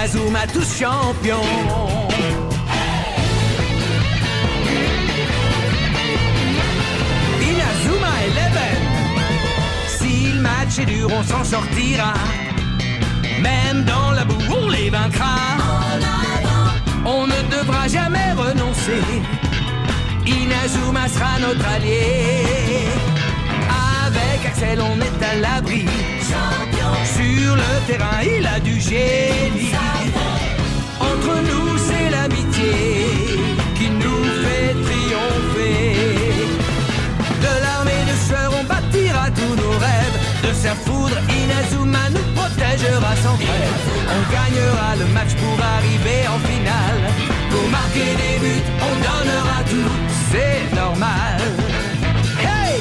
Inazuma tous champions. Inazuma Eleven. Si le match est dur, on s'en sortira. Même dans la boue, on les vaincra. On ne devra jamais renoncer. Inazuma sera notre allié. Avec Axel, on est à l'abri. Sur le terrain, il a du génie. Entre nous, c'est l'amitié qui nous fait triompher. De l'armée de sueur, on bâtira tous nos rêves. De sa foudre, Inazuma nous protégera sans trêve. On gagnera le match pour arriver en finale. Pour marquer des buts, on donnera tout, c'est normal. Hey!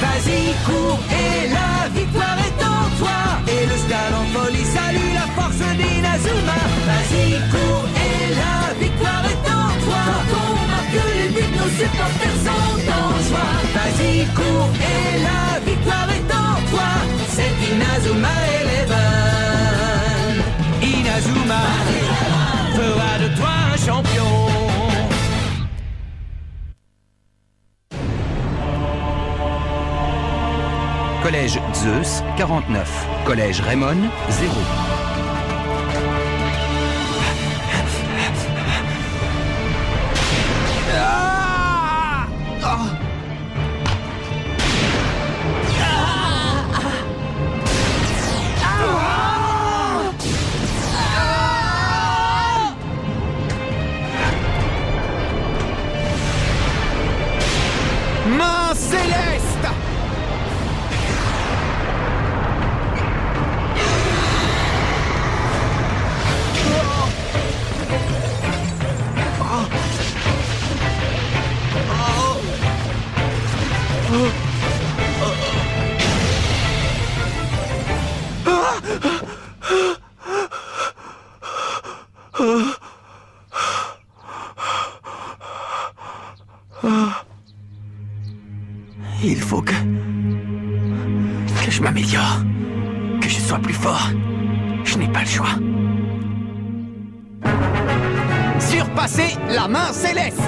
Vas-y, cours et la victoire est en toi. Et le stade en folie salue la force d'Inazuma. Vas-y, cours et la victoire est en toi. Quand on marque les buts, nos supporters sont en joie. Vas-y, cours et la victoire est en toi. C'est Inazuma Eleven. Inazuma fera de toi un champion. Collège Zeus, 49. Collège Raymond, 0. Main céleste! Il faut que je m'améliore, que je sois plus fort. Je n'ai pas le choix. Surpasser la main céleste!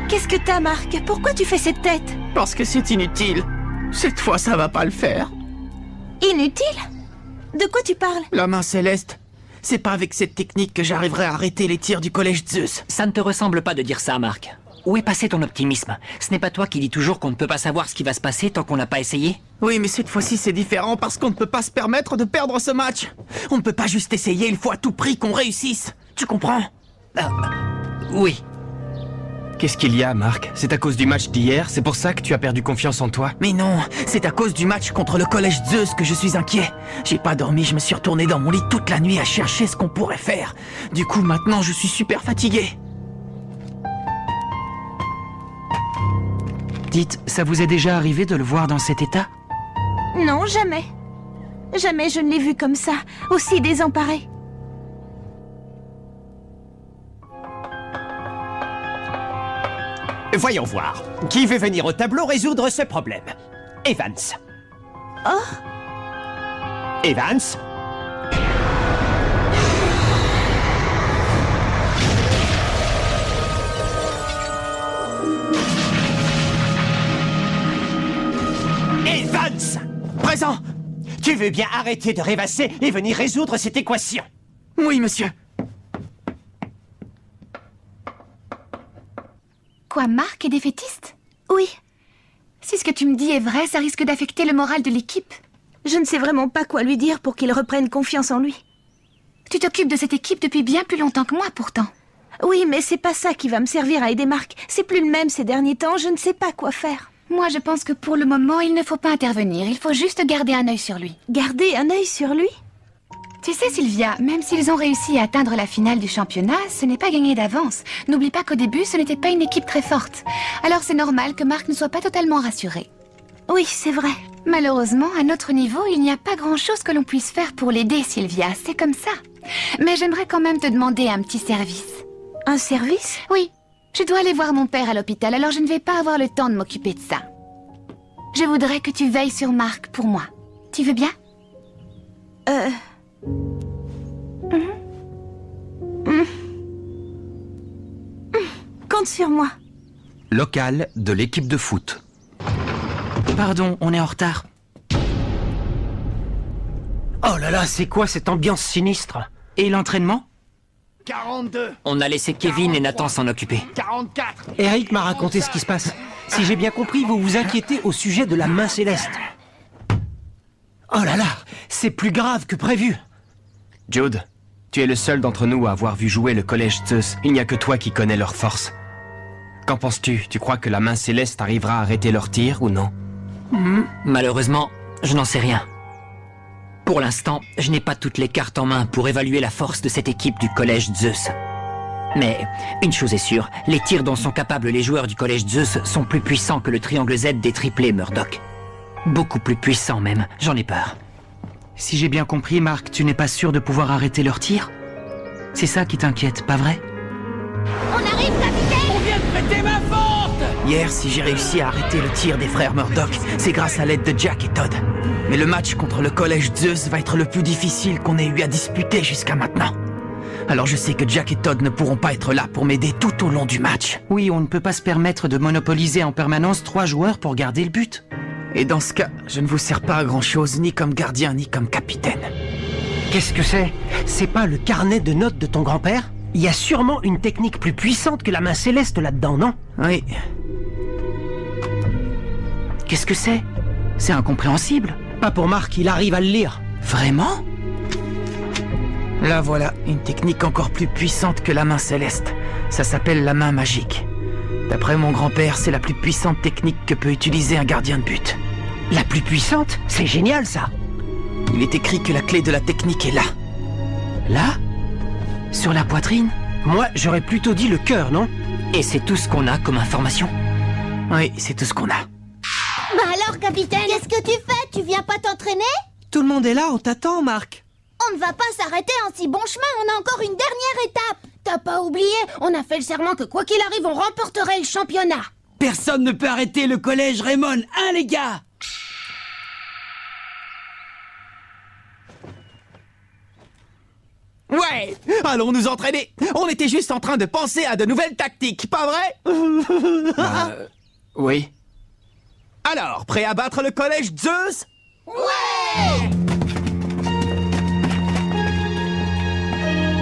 Qu'est-ce que t'as, Marc? Pourquoi tu fais cette tête? Parce que c'est inutile. Cette fois, ça va pas le faire. Inutile? De quoi tu parles? La main céleste, c'est pas avec cette technique que j'arriverai à arrêter les tirs du collège Zeus. Ça ne te ressemble pas de dire ça, Marc. Où est passé ton optimisme? Ce n'est pas toi qui dis toujours qu'on ne peut pas savoir ce qui va se passer tant qu'on n'a pas essayé? Oui, mais cette fois-ci, c'est différent parce qu'on ne peut pas se permettre de perdre ce match. On ne peut pas juste essayer, il faut à tout prix qu'on réussisse. Tu comprends? Oui. Qu'est-ce qu'il y a, Marc? C'est à cause du match d'hier? C'est pour ça que tu as perdu confiance en toi? Mais non, c'est à cause du match contre le collège Zeus que je suis inquiet. J'ai pas dormi, je me suis retourné dans mon lit toute la nuit à chercher ce qu'on pourrait faire. Du coup, maintenant, je suis super fatigué. Dites, ça vous est déjà arrivé de le voir dans cet état? Non, jamais. Jamais je ne l'ai vu comme ça, aussi désemparé. Voyons voir. Qui veut venir au tableau résoudre ce problème? Evans. Oh! Evans? Evans! Présent! Tu veux bien arrêter de rêvasser et venir résoudre cette équation? Oui, monsieur. Quoi, Marc est défaitiste? Oui. Si ce que tu me dis est vrai, ça risque d'affecter le moral de l'équipe. Je ne sais vraiment pas quoi lui dire pour qu'il reprenne confiance en lui. Tu t'occupes de cette équipe depuis bien plus longtemps que moi, pourtant. Oui, mais c'est pas ça qui va me servir à aider Marc. C'est plus le même ces derniers temps, je ne sais pas quoi faire. Moi, je pense que pour le moment, il ne faut pas intervenir. Il faut juste garder un œil sur lui. Garder un œil sur lui? Tu sais, Sylvia, même s'ils ont réussi à atteindre la finale du championnat, ce n'est pas gagné d'avance. N'oublie pas qu'au début, ce n'était pas une équipe très forte. Alors c'est normal que Marc ne soit pas totalement rassuré. Oui, c'est vrai. Malheureusement, à notre niveau, il n'y a pas grand-chose que l'on puisse faire pour l'aider, Sylvia. C'est comme ça. Mais j'aimerais quand même te demander un petit service. Un service? Oui. Je dois aller voir mon père à l'hôpital, alors je ne vais pas avoir le temps de m'occuper de ça. Je voudrais que tu veilles sur Marc pour moi. Tu veux bien? Compte sur moi. Local de l'équipe de foot. Pardon, on est en retard. Oh là là, c'est quoi cette ambiance sinistre? Et l'entraînement? 42. On a laissé Kevin et Nathan s'en occuper. 44. Eric m'a raconté ce qui se passe. Si j'ai bien compris, vous vous inquiétez au sujet de la main céleste. Oh là là, c'est plus grave que prévu. Jude, tu es le seul d'entre nous à avoir vu jouer le collège Zeus. Il n'y a que toi qui connais leur force. Qu'en penses-tu? Tu crois que la main céleste arrivera à arrêter leur tir ou non? Malheureusement, je n'en sais rien. Pour l'instant, je n'ai pas toutes les cartes en main pour évaluer la force de cette équipe du collège Zeus. Mais une chose est sûre, les tirs dont sont capables les joueurs du collège Zeus sont plus puissants que le triangle Z des triplés Murdoch. Beaucoup plus puissants même, j'en ai peur. Si j'ai bien compris, Marc, tu n'es pas sûr de pouvoir arrêter leur tir? C'est ça qui t'inquiète, pas vrai? On arrive, capitaine! On vient de péter ma forte! Hier, si j'ai réussi à arrêter le tir des frères Murdoch, c'est grâce à l'aide de Jack et Todd. Mais le match contre le collège Zeus va être le plus difficile qu'on ait eu à disputer jusqu'à maintenant. Alors je sais que Jack et Todd ne pourront pas être là pour m'aider tout au long du match. Oui, on ne peut pas se permettre de monopoliser en permanence 3 joueurs pour garder le but. Et dans ce cas, je ne vous sers pas à grand-chose, ni comme gardien, ni comme capitaine. Qu'est-ce que c'est? C'est pas le carnet de notes de ton grand-père? Il y a sûrement une technique plus puissante que la main céleste là-dedans, non? Oui. Qu'est-ce que c'est? C'est incompréhensible. Pas pour Marc, il arrive à le lire. Vraiment? Là voilà, une technique encore plus puissante que la main céleste. Ça s'appelle la main magique. D'après mon grand-père, c'est la plus puissante technique que peut utiliser un gardien de but. La plus puissante? C'est génial, ça! Il est écrit que la clé de la technique est là. Là? Sur la poitrine? Moi, j'aurais plutôt dit le cœur, non? Et c'est tout ce qu'on a comme information. Oui, c'est tout ce qu'on a. Bah alors, capitaine, qu'est-ce que tu fais? Tu viens pas t'entraîner? Tout le monde est là, on t'attend, Marc. On ne va pas s'arrêter en si bon chemin, on a encore une dernière étape. T'as pas oublié? On a fait le serment que quoi qu'il arrive, on remporterait le championnat. Personne ne peut arrêter le collège Raymond, hein les gars? Ouais, allons nous entraîner. On était juste en train de penser à de nouvelles tactiques, pas vrai? Oui. Alors, prêt à battre le collège Zeus? Ouais!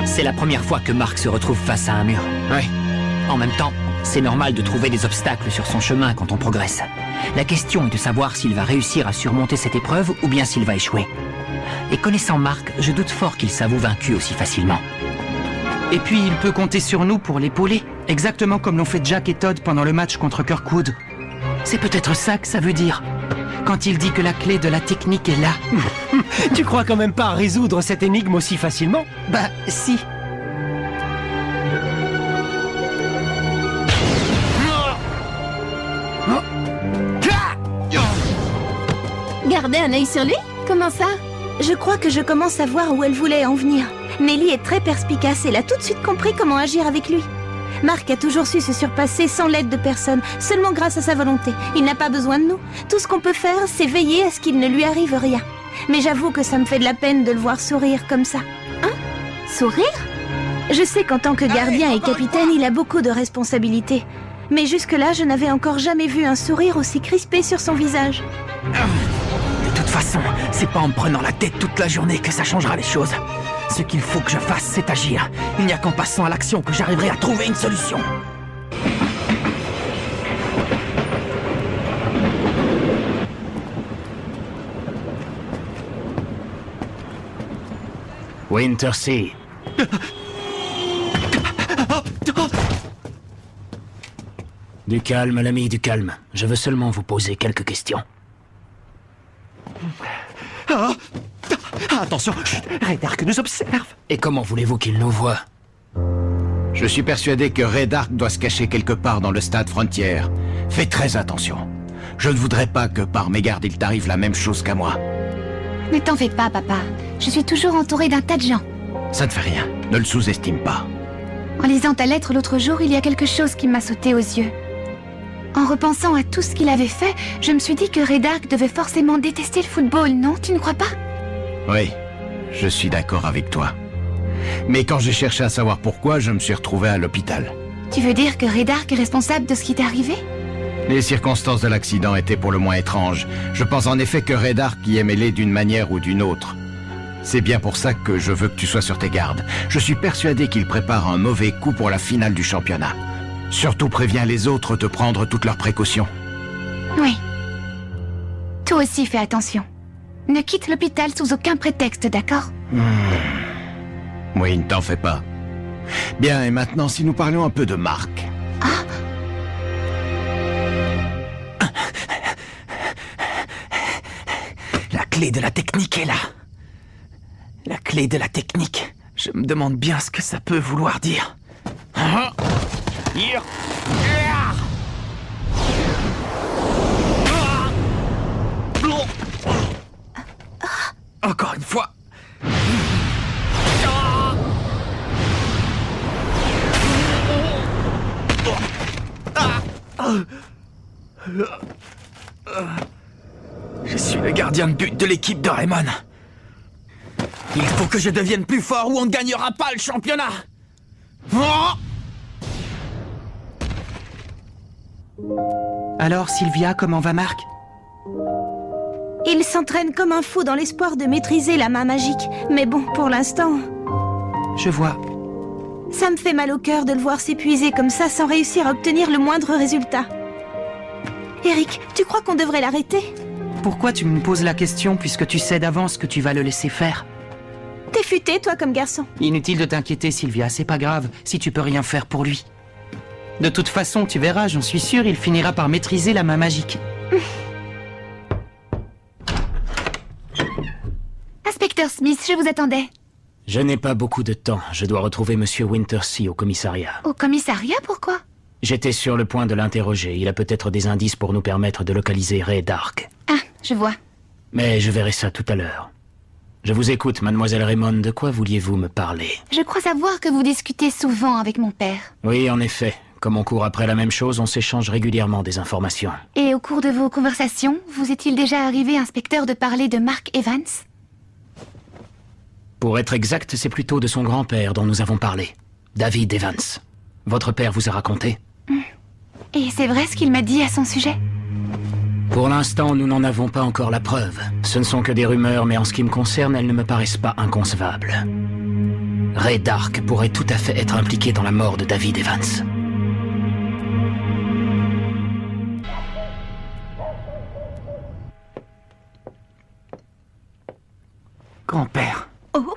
C'est la première fois que Marc se retrouve face à un mur. Ouais. En même temps, c'est normal de trouver des obstacles sur son chemin quand on progresse. La question est de savoir s'il va réussir à surmonter cette épreuve ou bien s'il va échouer. Et connaissant Marc, je doute fort qu'il s'avoue vaincu aussi facilement. Et puis, il peut compter sur nous pour l'épauler, exactement comme l'ont fait Jack et Todd pendant le match contre Kirkwood. C'est peut-être ça que ça veut dire, quand il dit que la clé de la technique est là. Tu crois quand même pas à résoudre cette énigme aussi facilement? Bah, si. Gardez un œil sur lui? Comment ça? Je crois que je commence à voir où elle voulait en venir. Nelly est très perspicace, elle a tout de suite compris comment agir avec lui. Marc a toujours su se surpasser sans l'aide de personne, seulement grâce à sa volonté. Il n'a pas besoin de nous. Tout ce qu'on peut faire, c'est veiller à ce qu'il ne lui arrive rien. Mais j'avoue que ça me fait de la peine de le voir sourire comme ça. Hein? Sourire? Je sais qu'en tant que gardien et capitaine, il a beaucoup de responsabilités. Mais jusque-là, je n'avais encore jamais vu un sourire aussi crispé sur son visage. De toute façon, c'est pas en me prenant la tête toute la journée que ça changera les choses. Ce qu'il faut que je fasse, c'est agir. Il n'y a qu'en passant à l'action que j'arriverai à trouver une solution. Wintersea. Du calme, l'ami, du calme. Je veux seulement vous poser quelques questions. Attention, Redark nous observe. Et comment voulez-vous qu'il nous voie? Je suis persuadé que Redark doit se cacher quelque part dans le stade Frontière. Fais très attention. Je ne voudrais pas que par mégarde il t'arrive la même chose qu'à moi. Ne t'en fais pas, papa. Je suis toujours entourée d'un tas de gens. Ça ne fait rien. Ne le sous-estime pas. En lisant ta lettre l'autre jour, il y a quelque chose qui m'a sauté aux yeux. En repensant à tout ce qu'il avait fait, je me suis dit que Redark devait forcément détester le football, non? Tu ne crois pas? Oui. je suis d'accord avec toi. Mais quand j'ai cherché à savoir pourquoi, je me suis retrouvé à l'hôpital. Tu veux dire que Redark est responsable de ce qui t'est arrivé? Les circonstances de l'accident étaient pour le moins étranges. Je pense en effet que Redark y est mêlé d'une manière ou d'une autre. C'est bien pour ça que je veux que tu sois sur tes gardes. Je suis persuadé qu'il prépare un mauvais coup pour la finale du championnat. Surtout préviens les autres de prendre toutes leurs précautions. Oui. Toi aussi fais attention. Ne quitte l'hôpital sous aucun prétexte, d'accord? Oui, ne t'en fais pas. Bien, et maintenant, si nous parlions un peu de Mark. La clé de la technique est là. La clé de la technique. Je me demande bien ce que ça peut vouloir dire. Encore une fois. Je suis le gardien de but de l'équipe de Raymond. Il faut que je devienne plus fort ou on ne gagnera pas le championnat. Alors, Sylvia, comment va Mark? Il s'entraîne comme un fou dans l'espoir de maîtriser la main magique. Mais bon, pour l'instant... Je vois. Ça me fait mal au cœur de le voir s'épuiser comme ça sans réussir à obtenir le moindre résultat. Eric, tu crois qu'on devrait l'arrêter? Pourquoi tu me poses la question puisque tu sais d'avance que tu vas le laisser faire? T'es futé, toi, comme garçon. Inutile de t'inquiéter, Sylvia, c'est pas grave si tu peux rien faire pour lui. De toute façon, tu verras, j'en suis sûr, il finira par maîtriser la main magique. Inspecteur Smith, je vous attendais. Je n'ai pas beaucoup de temps. Je dois retrouver Monsieur Wintersea au commissariat. Au commissariat, pourquoi? J'étais sur le point de l'interroger. Il a peut-être des indices pour nous permettre de localiser Redark. Ah, je vois. Mais je verrai ça tout à l'heure. Je vous écoute, mademoiselle Raymond. De quoi vouliez-vous me parler? Je crois savoir que vous discutez souvent avec mon père. Oui, en effet. Comme on court après la même chose, on s'échange régulièrement des informations. Et au cours de vos conversations, vous est-il déjà arrivé, inspecteur, de parler de Mark Evans? Pour être exact, c'est plutôt de son grand-père dont nous avons parlé. David Evans. Votre père vous a raconté? Et c'est vrai ce qu'il m'a dit à son sujet? Pour l'instant, nous n'en avons pas encore la preuve. Ce ne sont que des rumeurs, mais en ce qui me concerne, elles ne me paraissent pas inconcevables. Redark pourrait tout à fait être impliqué dans la mort de David Evans. Grand-père. Oh?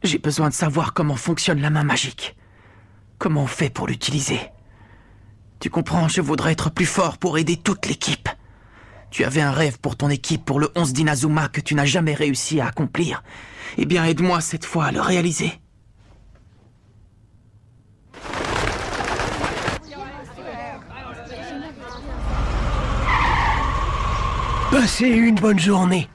J'ai besoin de savoir comment fonctionne la main magique. Comment on fait pour l'utiliser? Tu comprends, je voudrais être plus fort pour aider toute l'équipe. Tu avais un rêve pour ton équipe pour le 11 d'Inazuma que tu n'as jamais réussi à accomplir. Eh bien, aide-moi cette fois à le réaliser. Passez une bonne journée.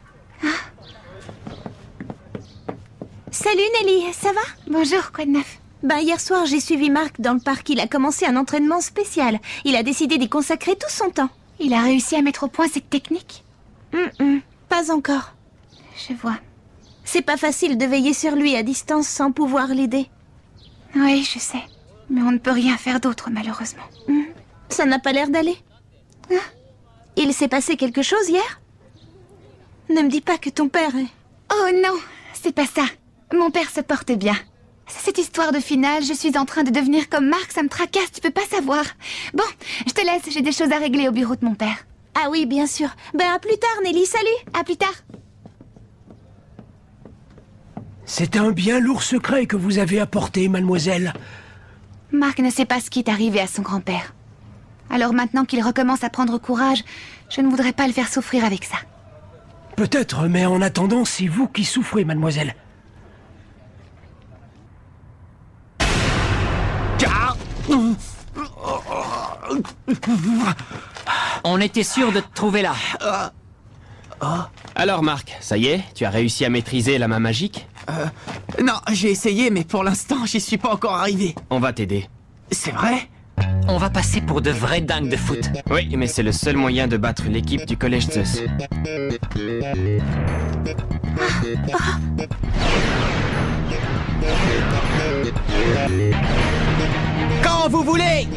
Salut Nelly, ça va? Bonjour, quoi de neuf? Hier soir, j'ai suivi Mark dans le parc. Il a commencé un entraînement spécial. Il a décidé d'y consacrer tout son temps. Il a réussi à mettre au point cette technique? Pas encore. Je vois. C'est pas facile de veiller sur lui à distance sans pouvoir l'aider. Oui, je sais. Mais on ne peut rien faire d'autre, malheureusement. Ça n'a pas l'air d'aller. Il s'est passé quelque chose hier? Ne me dis pas que ton père est... Oh non, c'est pas ça. Mon père se porte bien. Cette histoire de finale, je suis en train de devenir comme Mark, ça me tracasse, tu peux pas savoir. Bon, je te laisse, j'ai des choses à régler au bureau de mon père. Ah oui, bien sûr. À plus tard, Nelly, salut. À plus tard. C'est un bien lourd secret que vous avez apporté, mademoiselle. Mark ne sait pas ce qui est arrivé à son grand-père. Alors maintenant qu'il recommence à prendre courage, je ne voudrais pas le faire souffrir avec ça. Peut-être, mais en attendant, c'est vous qui souffrez, mademoiselle. On était sûr de te trouver là. Alors Mark, ça y est, tu as réussi à maîtriser la main magique? Non, j'ai essayé, mais pour l'instant, j'y suis pas encore arrivé. On va t'aider. C'est vrai? on va passer pour de vrais dingues de foot. Oui, mais c'est le seul moyen de battre l'équipe du Collège Zeus. Quand vous voulez.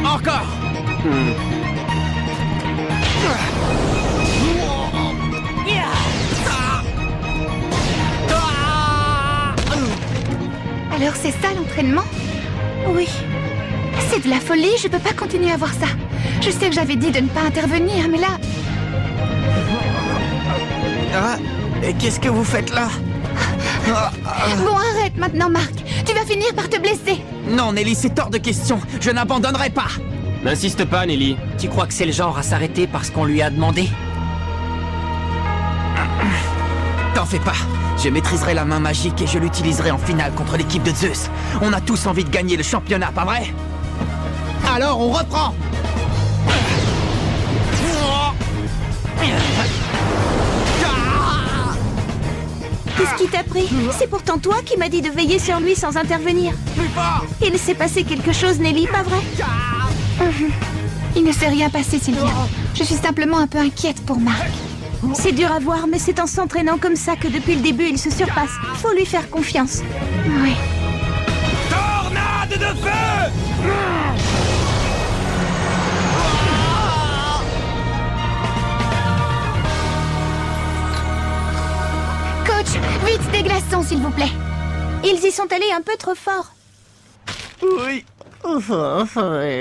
Encore. Alors c'est ça l'entraînement? Oui. C'est de la folie, je peux pas continuer à voir ça. Je sais que j'avais dit de ne pas intervenir, mais là... Ah, et qu'est-ce que vous faites là? Bon, arrête maintenant, Marc. Tu vas finir par te blesser. Non, Nelly, c'est hors de question. Je n'abandonnerai pas. N'insiste pas, Nelly. Tu crois que c'est le genre à s'arrêter parce qu'on lui a demandé? T'en fais pas. Je maîtriserai la main magique et je l'utiliserai en finale contre l'équipe de Zeus. On a tous envie de gagner le championnat, pas vrai? Alors, on reprend. Qu'est-ce qui t'a pris? C'est pourtant toi qui m'as dit de veiller sur lui sans intervenir. Il s'est passé quelque chose, Nelly, pas vrai? Il ne s'est rien passé, Sylvia. Je suis simplement un peu inquiète pour Marc. C'est dur à voir, mais c'est en s'entraînant comme ça que depuis le début, il se surpasse. Faut lui faire confiance. Oui. Tornade de feu! Coach, vite des glaçons, s'il vous plaît. Ils y sont allés un peu trop fort. Oui.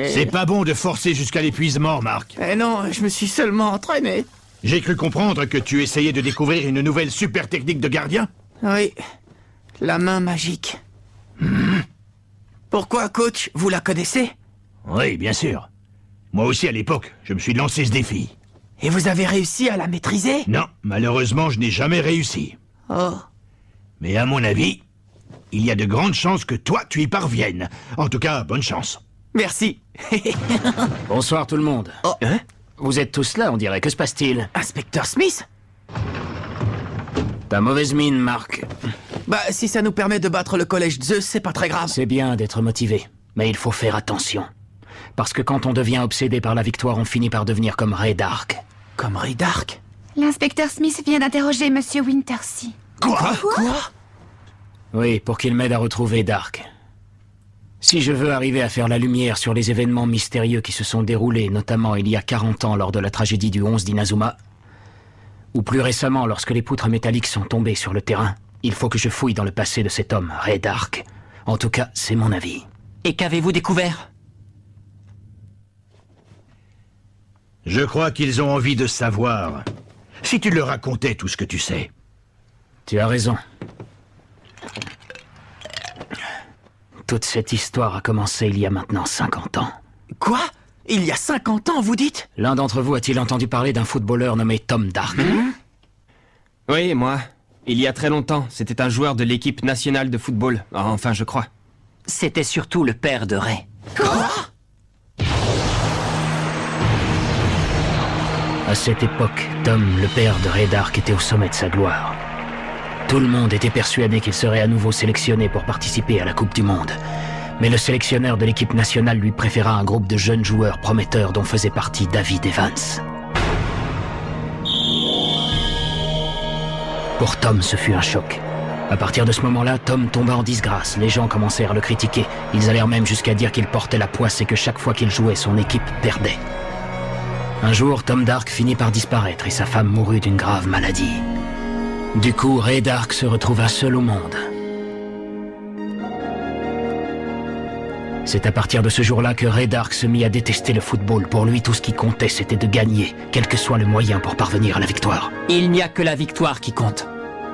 C'est pas bon de forcer jusqu'à l'épuisement, Marc. Eh non, je me suis seulement entraîné. J'ai cru comprendre que tu essayais de découvrir une nouvelle super technique de gardien. Oui, la main magique. Pourquoi, coach? Vous la connaissez? Oui, bien sûr. Moi aussi, à l'époque, je me suis lancé ce défi. Et vous avez réussi à la maîtriser? Non, malheureusement, je n'ai jamais réussi. Oh. Mais à mon avis, il y a de grandes chances que toi, tu y parviennes. En tout cas, bonne chance. Merci. Bonsoir tout le monde. Oh. Hein? Vous êtes tous là, on dirait. Que se passe-t-il? Inspecteur Smith? T'as mauvaise mine, Marc. Bah, si ça nous permet de battre le collège Zeus, c'est pas très grave. C'est bien d'être motivé, mais il faut faire attention. Parce que quand on devient obsédé par la victoire, on finit par devenir comme Ray Dark. Comme Ray Dark? L'inspecteur Smith vient d'interroger Monsieur Wintersea. Quoi? Oui, pour qu'il m'aide à retrouver Dark. Si je veux arriver à faire la lumière sur les événements mystérieux qui se sont déroulés, notamment il y a 40 ans lors de la tragédie du 11 d'Inazuma, ou plus récemment lorsque les poutres métalliques sont tombées sur le terrain, il faut que je fouille dans le passé de cet homme, Ray Dark. En tout cas, c'est mon avis. Et qu'avez-vous découvert? Je crois qu'ils ont envie de savoir. Si tu leur racontais tout ce que tu sais. Tu as raison. Toute cette histoire a commencé il y a maintenant 50 ans. Quoi? Il y a 50 ans, vous dites? L'un d'entre vous a-t-il entendu parler d'un footballeur nommé Tom Dark? Oui, moi. Il y a très longtemps, c'était un joueur de l'équipe nationale de football. Enfin, je crois. C'était surtout le père de Ray. Quoi? À cette époque, Tom, le père de Ray Dark, était au sommet de sa gloire. Tout le monde était persuadé qu'il serait à nouveau sélectionné pour participer à la Coupe du Monde. Mais le sélectionneur de l'équipe nationale lui préféra un groupe de jeunes joueurs prometteurs dont faisait partie David Evans. Pour Tom, ce fut un choc. À partir de ce moment-là, Tom tomba en disgrâce. Les gens commencèrent à le critiquer. Ils allèrent même jusqu'à dire qu'il portait la poisse et que chaque fois qu'il jouait, son équipe perdait. Un jour, Tom Dark finit par disparaître et sa femme mourut d'une grave maladie. Du coup, Ray Dark se retrouva seul au monde. C'est à partir de ce jour-là que Ray Dark se mit à détester le football. Pour lui, tout ce qui comptait, c'était de gagner, quel que soit le moyen pour parvenir à la victoire. Il n'y a que la victoire qui compte.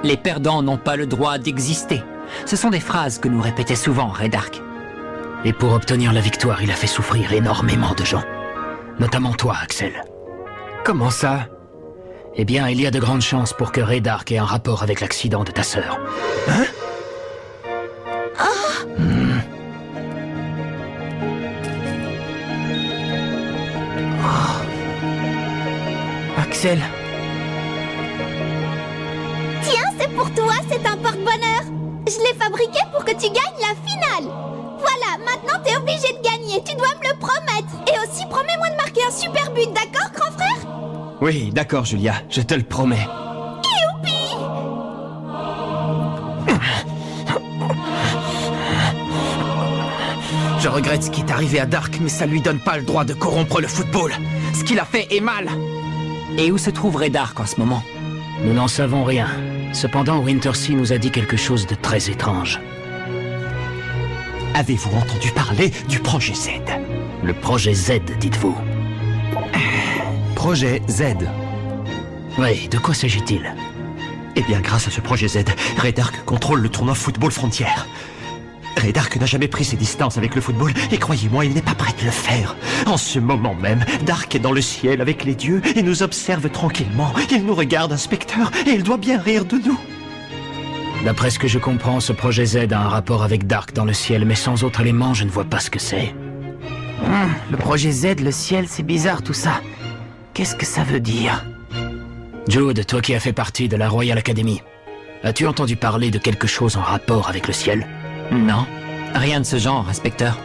Les perdants n'ont pas le droit d'exister. Ce sont des phrases que nous répétait souvent Ray Dark. Et pour obtenir la victoire, il a fait souffrir énormément de gens. Notamment toi, Axel. Comment ça? Eh bien, il y a de grandes chances pour que Ray Dark ait un rapport avec l'accident de ta sœur. Hein? Axel. Tiens, c'est pour toi, c'est un porte-bonheur. Je l'ai fabriqué pour que tu gagnes la finale. Voilà, maintenant t'es obligé de gagner, tu dois me le promettre. Et aussi, promets-moi de marquer un super but, d'accord, grand frère? Oui, d'accord, Julia, je te le promets. Youpi! Je regrette ce qui est arrivé à Dark, mais ça lui donne pas le droit de corrompre le football. Ce qu'il a fait est mal. Et où se trouve Ray Dark en ce moment? Nous n'en savons rien. Cependant, Wintersea nous a dit quelque chose de très étrange. Avez-vous entendu parler du projet Z? Le projet Z, dites-vous? Projet Z. Oui, de quoi s'agit-il? Eh bien, grâce à ce projet Z, Ray Dark contrôle le tournoi Football Frontière. Ray Dark n'a jamais pris ses distances avec le football, et croyez-moi, il n'est pas prêt de le faire. En ce moment même, Dark est dans le ciel avec les dieux et nous observe tranquillement. Il nous regarde, inspecteur, et il doit bien rire de nous. D'après ce que je comprends, ce projet Z a un rapport avec Dark dans le ciel, mais sans autre élément, je ne vois pas ce que c'est. Le projet Z, le ciel, c'est bizarre tout ça. Qu'est-ce que ça veut dire? Jude, toi qui as fait partie de la Royal Academy, as-tu entendu parler de quelque chose en rapport avec le ciel? Non, rien de ce genre, inspecteur.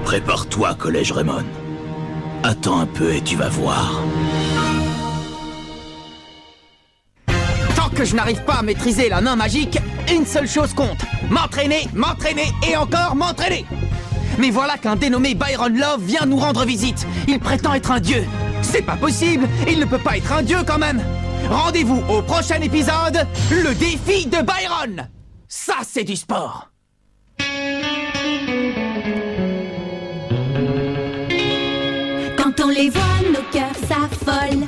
Prépare-toi, Collège Raymond. Attends un peu et tu vas voir. Tant que je n'arrive pas à maîtriser la main magique, une seule chose compte. M'entraîner, m'entraîner et encore m'entraîner. Mais voilà qu'un dénommé Byron Love vient nous rendre visite. Il prétend être un dieu. C'est pas possible, il ne peut pas être un dieu quand même. Rendez-vous au prochain épisode, le défi de Byron. Ça, c'est du sport. Quand on les voit, nos cœurs s'affolent.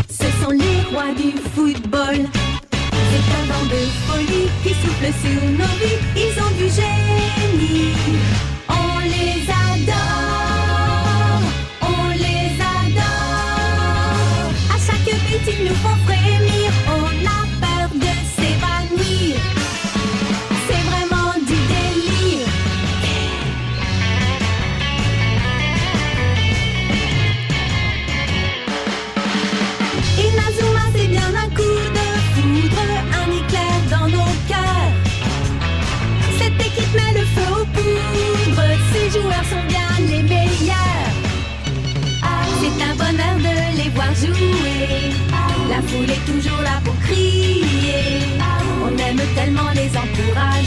Ce sont les rois du football. C'est un vent de folie qui souffle sur nos vies. Ils ont du génie. On les adore. On les adore. À chaque but, ils nous font frémir. On a peur de s'évanouir. C'est vraiment du délire. Inazuma, c'est bien un coup de foudre, un éclair dans nos cœurs. Cette équipe met le feu aux poudres, ces joueurs sont bien les meilleurs. C'est un bonheur de les voir jouer, la foule est toujours là pour crier. On aime tellement les encourager.